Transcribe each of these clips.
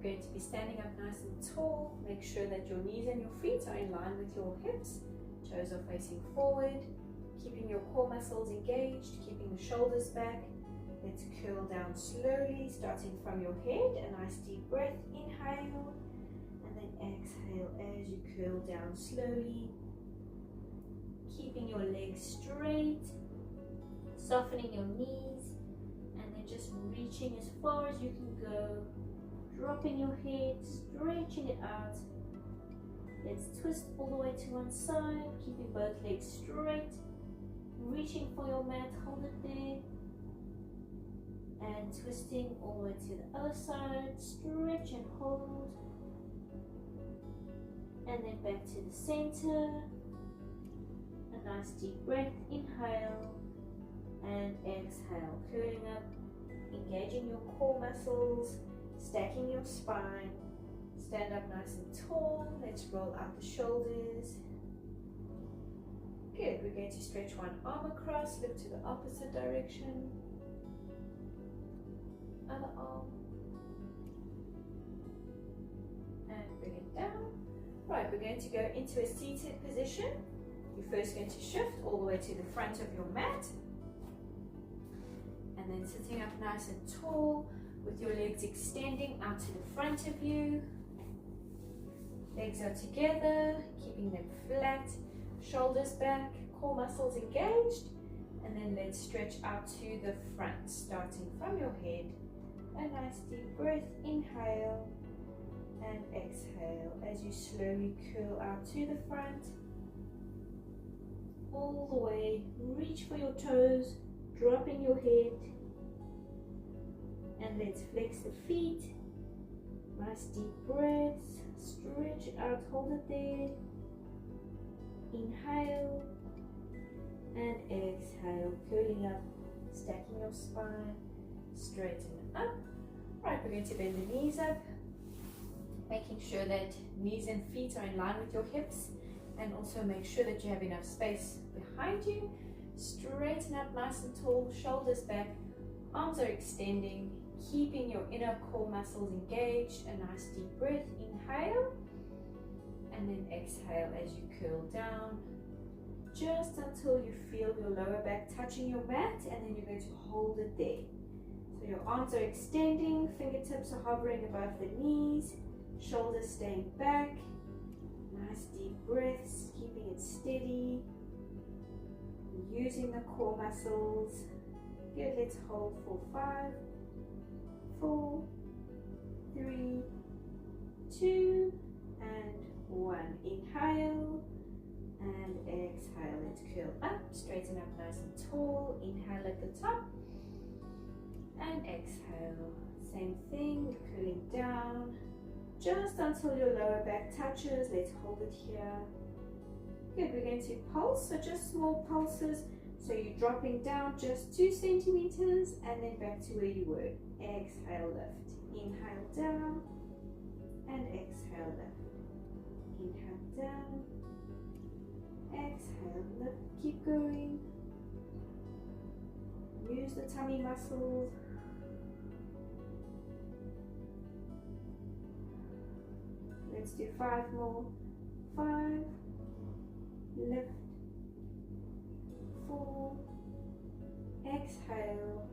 going to be standing up nice and tall. Make sure that your knees and your feet are in line with your hips. Toes are facing forward. Keeping your core muscles engaged, keeping the shoulders back. Let's curl down slowly, starting from your head. A nice deep breath, inhale, and then exhale as you curl down slowly. Keeping your legs straight, softening your knees, and then just reaching as far as you can go. Dropping your head, stretching it out. Let's twist all the way to one side, keeping both legs straight. Reaching for your mat, hold it there. And twisting all the way to the other side, stretch and hold. And then back to the center. A nice deep breath, inhale and exhale. Curling up, engaging your core muscles, stacking your spine. Stand up nice and tall. Let's roll out the shoulders. Good, we're going to stretch one arm across, look to the opposite direction. Other arm. And bring it down. Right, we're going to go into a seated position. You're first going to shift all the way to the front of your mat. And then sitting up nice and tall with your legs extending out to the front of you. Legs are together, keeping them flat. Shoulders back, core muscles engaged, and then let's stretch out to the front, starting from your head. A nice deep breath, inhale and exhale as you slowly curl out to the front. All the way, reach for your toes, dropping your head, and let's flex the feet. Nice deep breaths, stretch it out, hold it there. Inhale and exhale, curling up, stacking your spine, straighten up. Right, we're going to bend the knees up, making sure that knees and feet are in line with your hips, and also make sure that you have enough space behind you. Straighten up nice and tall, shoulders back, arms are extending, keeping your inner core muscles engaged. A nice deep breath, inhale. And then exhale as you curl down, just until you feel your lower back touching your mat, and then you're going to hold it there. So your arms are extending, fingertips are hovering above the knees, shoulders staying back. Nice deep breaths, keeping it steady, using the core muscles. Good, let's hold for 5, 4, 3, 2, and 1. Inhale and exhale. Let's curl up, straighten up nice and tall. Inhale at the top and exhale. Same thing, curling down just until your lower back touches. Let's hold it here. Good, we're going to pulse, so just small pulses. So you're dropping down just 2 centimeters and then back to where you were. Exhale, lift. Inhale down and exhale, lift. Inhale down, exhale, lift, keep going. Use the tummy muscles. Let's do 5 more. 5, lift, 4, exhale,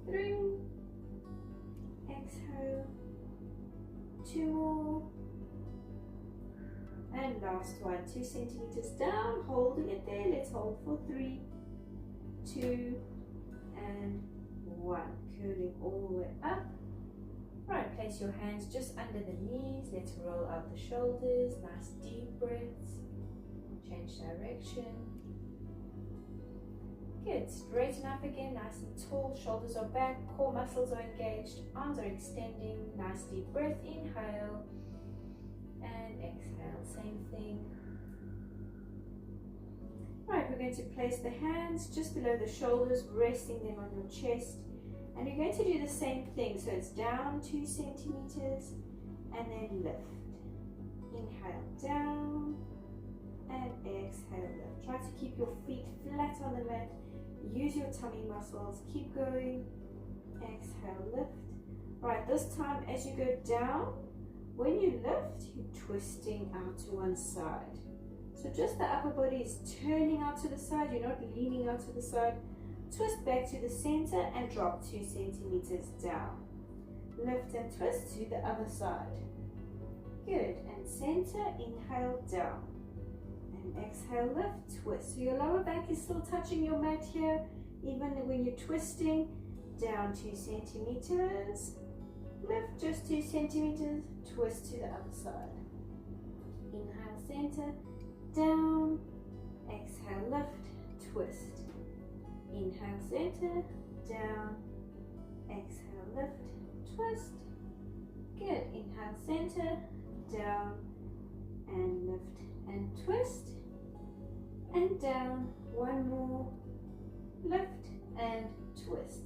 3, exhale, 2 more. And last one, 2 centimeters down, holding it there. Let's hold for 3, 2, and 1. Curling all the way up. Right, place your hands just under the knees. Let's roll out the shoulders. Nice deep breaths. Change direction. Good, straighten up again, nice and tall. Shoulders are back, core muscles are engaged, arms are extending. Nice deep breath, inhale. And exhale, same thing. Right, we're going to place the hands just below the shoulders, resting them on your chest. And you're going to do the same thing. So it's down 2 centimeters and then lift. Inhale down and exhale lift. Try to keep your feet flat on the mat. Use your tummy muscles. Keep going. Exhale, lift. Right, this time as you go down, when you lift, you're twisting out to one side. So just the upper body is turning out to the side, you're not leaning out to the side. Twist back to the center and drop 2 centimeters down. Lift and twist to the other side. Good, and center, inhale down. And exhale, lift, twist. So your lower back is still touching your mat here, even when you're twisting. Down 2 centimeters. Lift just 2 centimeters, twist to the other side. Inhale, center, down. Exhale, lift, twist. Inhale, center, down. Exhale, lift, twist. Good. Inhale, center, down, and lift and twist. And down. One more. Lift and twist.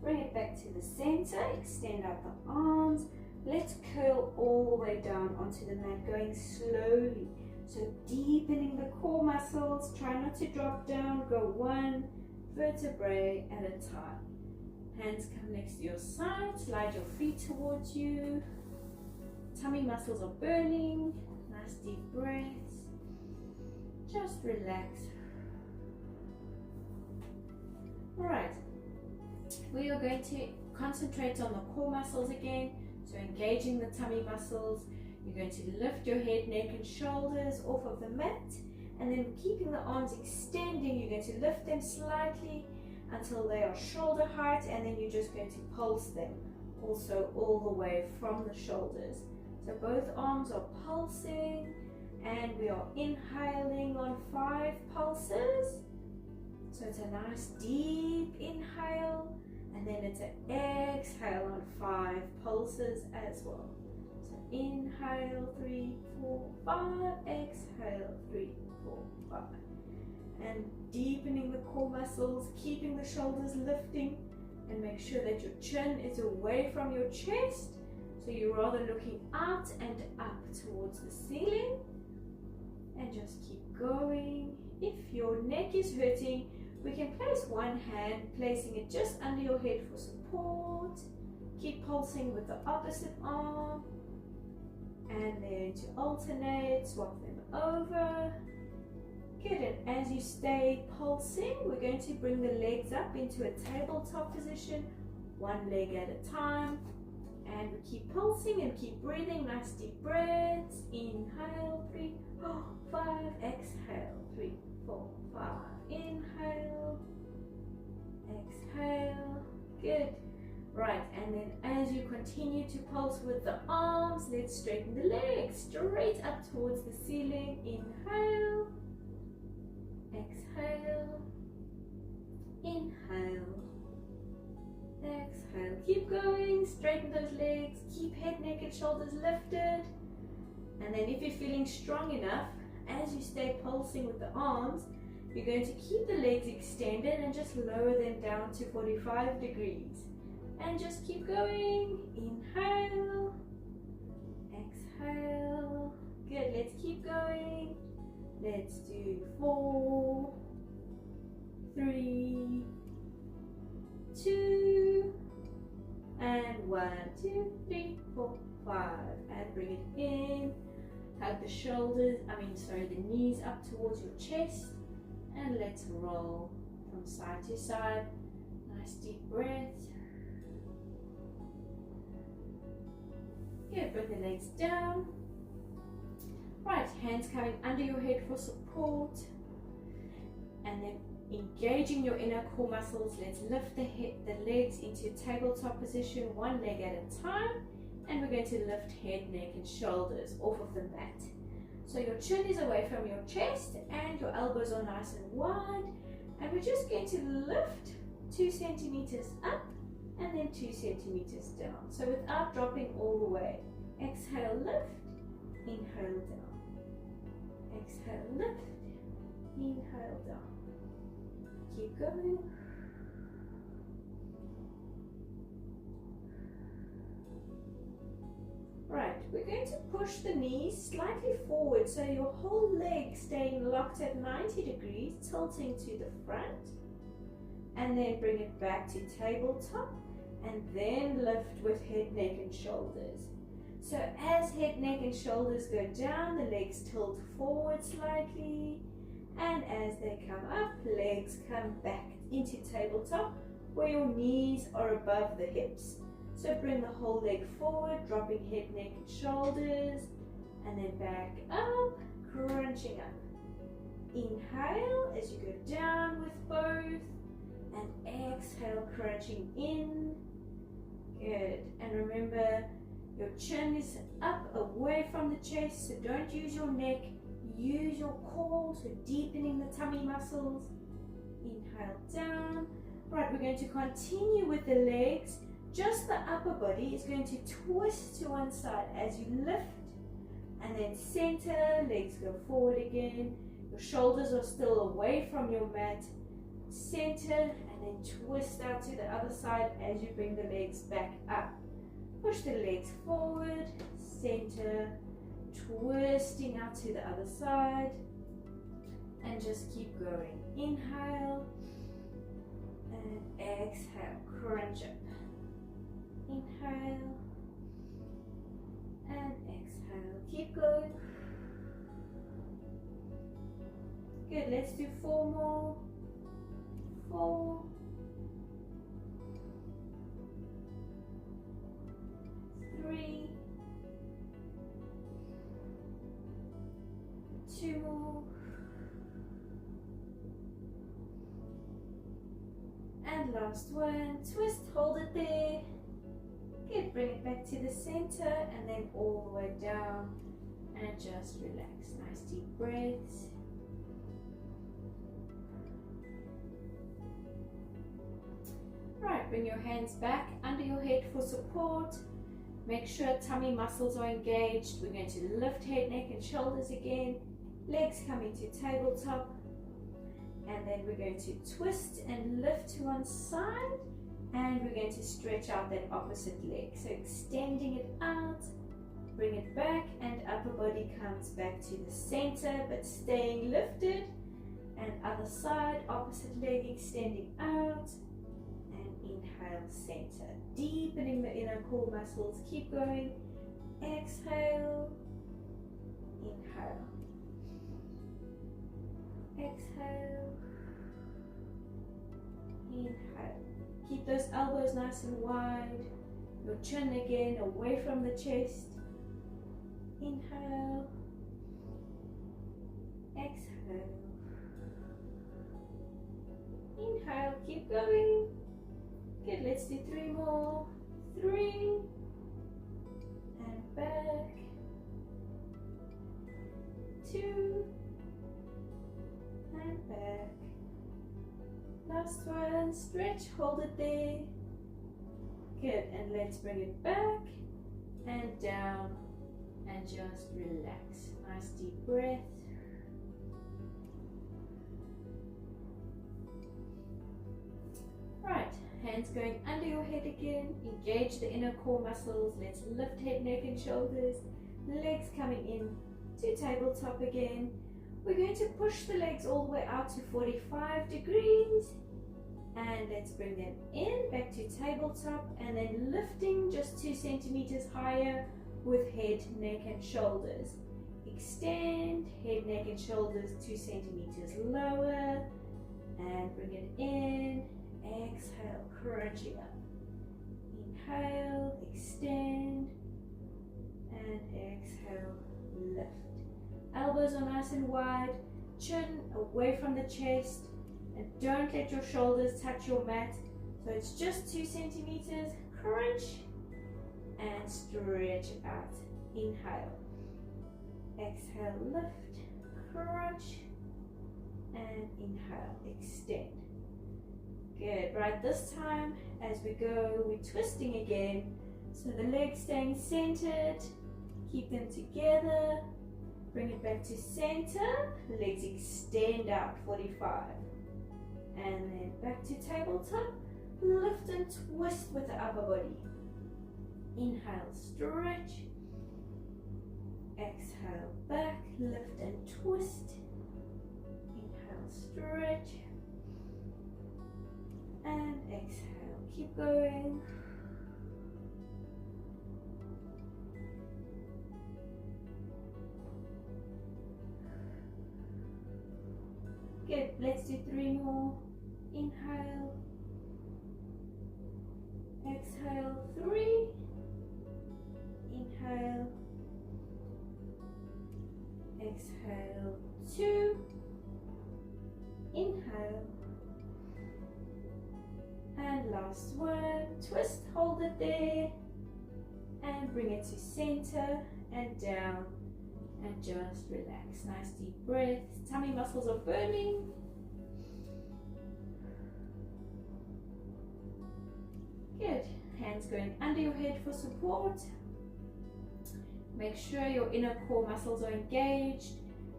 Bring it back to the center, extend out the arms. Let's curl all the way down onto the mat, going slowly. So deepening the core muscles, try not to drop down, go 1 vertebrae at a time. Hands come next to your side, slide your feet towards you. Tummy muscles are burning, nice deep breaths. Just relax. All right. We are going to concentrate on the core muscles again, so engaging the tummy muscles. You're going to lift your head, neck and shoulders off of the mat, and then keeping the arms extending, you're going to lift them slightly until they are shoulder height, and then you're just going to pulse them also all the way from the shoulders. So both arms are pulsing, and we are inhaling on 5 pulses. So it's a nice deep inhale, and then it's an exhale on 5 pulses as well. So inhale, 3, 4, 5, exhale, 3, 4, 5. And deepening the core muscles, keeping the shoulders lifting, and make sure that your chin is away from your chest. So you're rather looking out and up towards the ceiling. And just keep going. If your neck is hurting, we can place one hand, placing it just under your head for support. Keep pulsing with the opposite arm. And then to alternate, swap them over. Good, and as you stay pulsing, we're going to bring the legs up into a tabletop position, 1 leg at a time. And we keep pulsing and keep breathing, nice deep breaths. Inhale, 3, 4, 5, exhale, 3, 4, 5. Inhale, exhale, good. Right, and then as you continue to pulse with the arms, let's straighten the legs straight up towards the ceiling. Inhale, exhale, inhale, exhale. Keep going, straighten those legs, keep head, neck and shoulders lifted. And then if you're feeling strong enough, as you stay pulsing with the arms, you're going to keep the legs extended and just lower them down to 45 degrees. And just keep going. Inhale, exhale. Good, let's keep going. Let's do 4, 3, 2, and 1, 2, 3, 4, 5. And bring it in. Hug the the knees up towards your chest. And let's roll from side to side. Nice deep breath. Good, bring the legs down. Right, hands coming under your head for support. And then engaging your inner core muscles. Let's lift the legs into tabletop position, 1 leg at a time. And we're going to lift head, neck and shoulders off of the mat. So your chin is away from your chest and your elbows are nice and wide. And we're just going to lift 2 centimeters up and then 2 centimeters down. So without dropping all the way. Exhale, lift, inhale, down. Exhale, lift, inhale, down. Keep going. Right, we're going to push the knees slightly forward so your whole leg staying locked at 90 degrees, tilting to the front. And then bring it back to tabletop. and then lift with head, neck and shoulders. So as head, neck and shoulders go down, the legs tilt forward slightly, and as they come up, legs come back into tabletop where your knees are above the hips. So bring the whole leg forward, dropping head, neck and shoulders, and then back up, crunching up. Inhale as you go down with both, and exhale, crunching in. Good. And remember, your chin is up away from the chest, so don't use your neck, use your core, so deepening the tummy muscles. Inhale down. Right, we're going to continue with the legs. Just the upper body is going to twist to one side as you lift, and then center, legs go forward again. Your shoulders are still away from your mat. Center, and then twist out to the other side as you bring the legs back up. Push the legs forward, center, twisting out to the other side, and just keep going. Inhale, and exhale, crunch up. Inhale, and exhale. Keep going. Good, let's do 4 more. 4, 3, 2 more, and last one. Twist, hold it there. Good, bring it back to the center, and then all the way down, and just relax. Nice deep breaths. Right, bring your hands back under your head for support. Make sure tummy muscles are engaged. We're going to lift head, neck and shoulders again. Legs coming to tabletop. And then we're going to twist and lift to one side. And we're going to stretch out that opposite leg. So extending it out, bring it back, and upper body comes back to the center, but staying lifted. And other side, opposite leg extending out. Inhale, center, deepening the inner core muscles. Keep going. Exhale, inhale, exhale, inhale. Keep those elbows nice and wide. Your chin again away from the chest. Inhale, exhale, inhale. Keep going. Good, let's do 3 more. 3, and back. 2, and back. Last one, stretch, hold it there. Good, and let's bring it back and down, and just relax. Nice deep breath. Right. Hands going under your head again. Engage the inner core muscles. Let's lift head, neck and shoulders. Legs coming in to tabletop again. We're going to push the legs all the way out to 45 degrees. And let's bring them in, back to tabletop. And then lifting just 2 centimeters higher with head, neck and shoulders. Extend, head, neck and shoulders 2 centimeters lower. And bring it in. Exhale, crunching up. Inhale, extend, and exhale, lift. Elbows are nice and wide, chin away from the chest, and don't let your shoulders touch your mat. So it's just 2 centimeters. Crunch and stretch out. Inhale, exhale, lift, crunch, and inhale, extend. Good, right, this time as we go, we're twisting again. So the legs staying centered, keep them together, bring it back to center, legs extend out 45. And then back to tabletop, lift and twist with the upper body. Inhale, stretch, exhale, back, lift and twist. Inhale, stretch, and exhale. Keep going. Good, let's do 3 more. Inhale, exhale, 3, inhale, exhale, 2, inhale, and last one, twist, hold it there, and bring it to center and down, and just relax. Nice deep breath. Tummy muscles are burning. Good. Hands going under your head for support. Make sure your inner core muscles are engaged.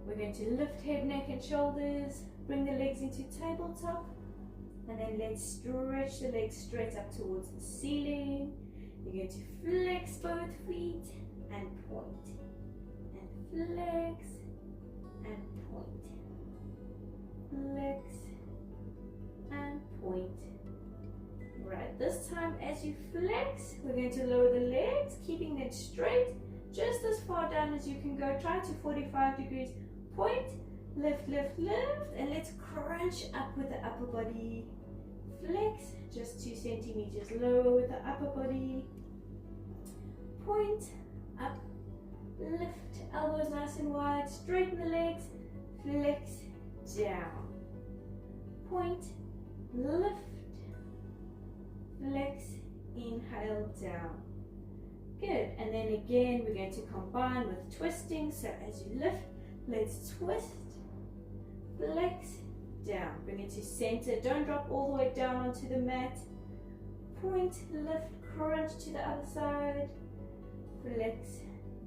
We're going to lift head, neck and shoulders. Bring the legs into tabletop. And then let's stretch the legs straight up towards the ceiling. You're going to flex both feet and point. And flex and point. Flex and point. Right, this time as you flex, we're going to lower the legs, keeping them straight, just as far down as you can go. Try to 45 degrees. Point, lift, lift, lift, and let's crunch up with the upper body. Flex, just 2 centimeters lower with the upper body. Point, up, lift, elbows nice and wide, straighten the legs, flex, down. Point, lift, flex, inhale, down. Good, and then again we're going to combine with twisting. So as you lift, let's twist, flex, down. Bring it to center. Don't drop all the way down onto the mat. Point, lift, crunch to the other side, flex,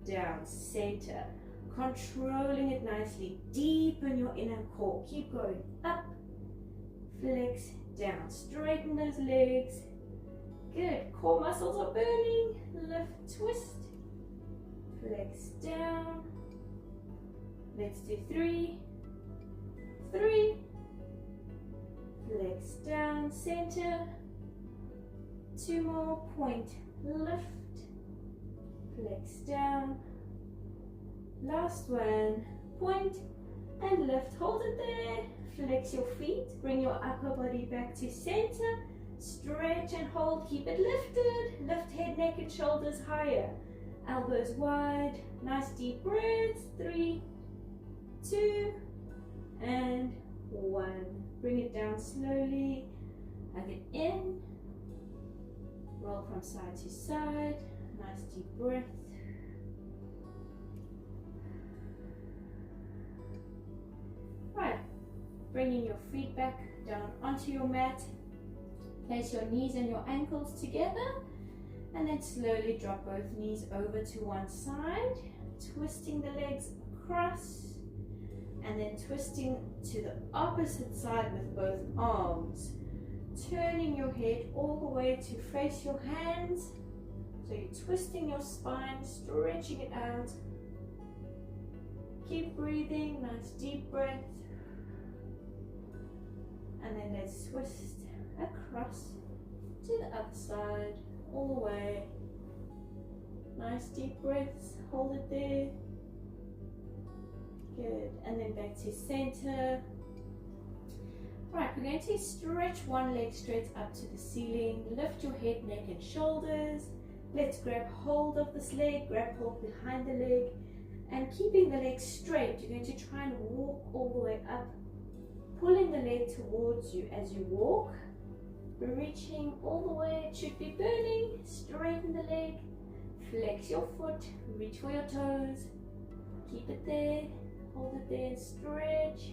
down, center. Controlling it nicely. Deepen your inner core. Keep going. Up, flex, down. Straighten those legs. Good. Core muscles are burning. Lift, twist, flex, down. Let's do 3, 3, flex, down, center. 2 more. Point, lift, flex, down. Last one. Point and lift. Hold it there. Flex your feet. Bring your upper body back to center. Stretch and hold. Keep it lifted. Lift head, neck and shoulders higher. Elbows wide. Nice deep breaths. 3, 2, and 1. Bring it down slowly. Hug it in. Roll from side to side. Nice deep breath. Right. Bringing your feet back down onto your mat. Place your knees and your ankles together. And then slowly drop both knees over to one side. Twisting the legs across. And then twisting to the opposite side with both arms. Turning your head all the way to face your hands. So you're twisting your spine, stretching it out. Keep breathing, nice deep breath. And then let's twist across to the other side, all the way. Nice deep breaths, hold it there. Good, and then back to center. Right, we're going to stretch one leg straight up to the ceiling. Lift your head, neck and shoulders. Let's grab hold of this leg, grab hold behind the leg. And keeping the leg straight, you're going to try and walk all the way up. Pulling the leg towards you as you walk. Reaching all the way, it should be burning. Straighten the leg. Flex your foot, reach for your toes. Keep it there. Hold it there and stretch.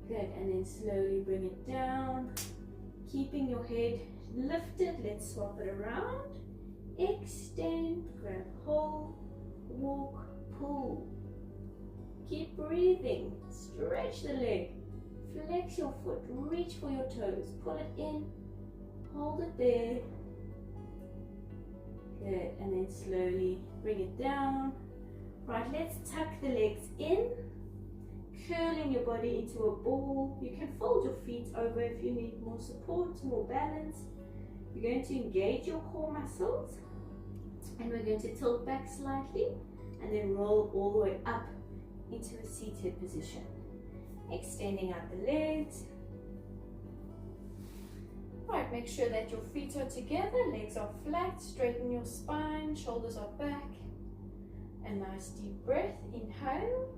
Good, and then slowly bring it down. Keeping your head lifted, let's swap it around. Extend, grab hold, walk, pull. Keep breathing, stretch the leg. Flex your foot, reach for your toes. Pull it in, hold it there. Good, and then slowly bring it down. Right, let's tuck the legs in, curling your body into a ball. You can fold your feet over if you need more support, more balance. You're going to engage your core muscles, and we're going to tilt back slightly and then roll all the way up into a seated position. extending out the legs. Right, make sure that your feet are together, legs are flat, straighten your spine, shoulders are back. A nice deep breath, inhale.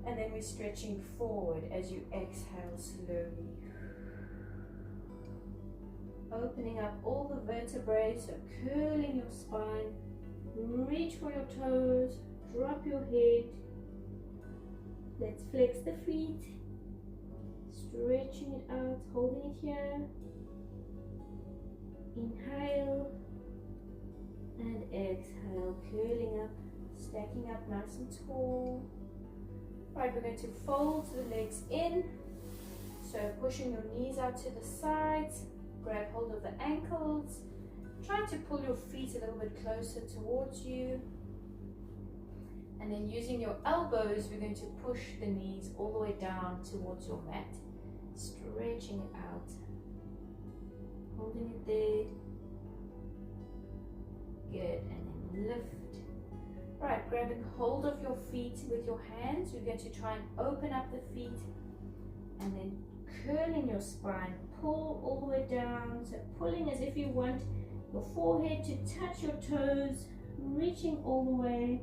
And then we're stretching forward as you exhale slowly. Opening up all the vertebrae, so curling your spine. Reach for your toes, drop your head. Let's flex the feet. Stretching it out, holding it here. Inhale. And exhale, curling up, stacking up nice and tall. Right, we're going to fold the legs in. So pushing your knees out to the sides. Grab hold of the ankles. Try to pull your feet a little bit closer towards you. And then using your elbows, we're going to push the knees all the way down towards your mat. Stretching it out. Holding it there. Good, and then lift. Right, grabbing hold of your feet with your hands. We're going to try and open up the feet. And then curling your spine. Pull all the way down. So pulling as if you want your forehead to touch your toes. Reaching all the way.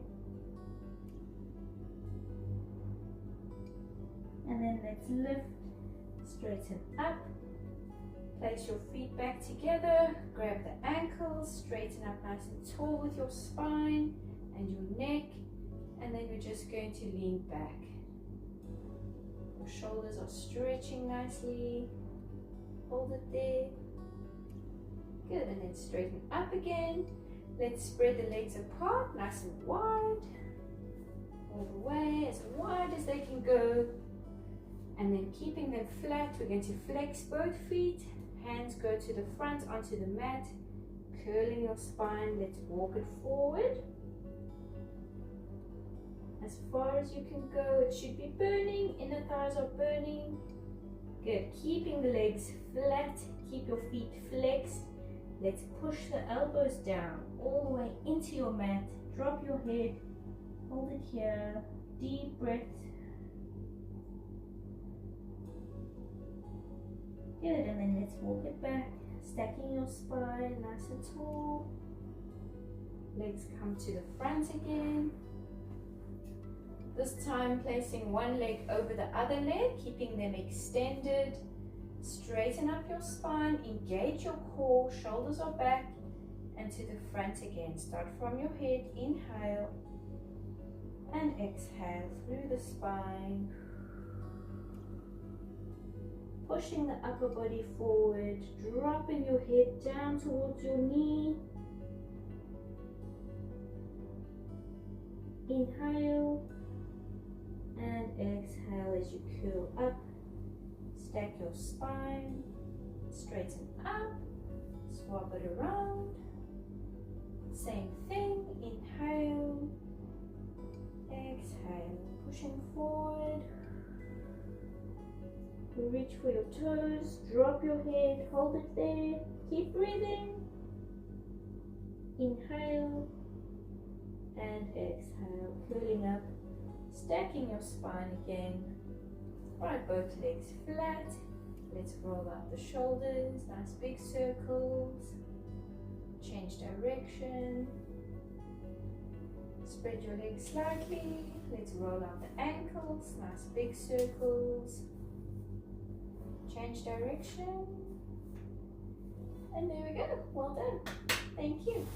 And then let's lift. Straighten up. Place your feet back together. Grab the ankles. Straighten up nice and tall with your spine and your neck. And then we're just going to lean back. Your shoulders are stretching nicely. Hold it there. Good, and then straighten up again. Let's spread the legs apart, nice and wide. All the way, as wide as they can go. And then keeping them flat, we're going to flex both feet. Hands go to the front onto the mat. Curling your spine, let's walk it forward. As far as you can go, it should be burning. Inner thighs are burning. Good, keeping the legs flat. Keep your feet flexed. Let's push the elbows down all the way into your mat. Drop your head. Hold it here. Deep breath. Good, and then let's walk it back. Stacking your spine nice and tall. Legs come to the front again. This time placing one leg over the other leg, keeping them extended. Straighten up your spine, engage your core, shoulders are back and to the front again. Start from your head, inhale and exhale through the spine. Pushing the upper body forward, dropping your head down towards your knee. Inhale and exhale as you curl up. Stack your spine, straighten up, swap it around. Same thing, inhale, exhale, pushing forward. Reach for your toes, drop your head, hold it there, keep breathing. Inhale and exhale, curling up, stacking your spine again. Right, both legs flat. Let's roll out the shoulders, nice big circles. Change direction. Spread your legs slightly. Let's roll out the ankles, nice big circles. Change direction. And there we go. Well done. Thank you.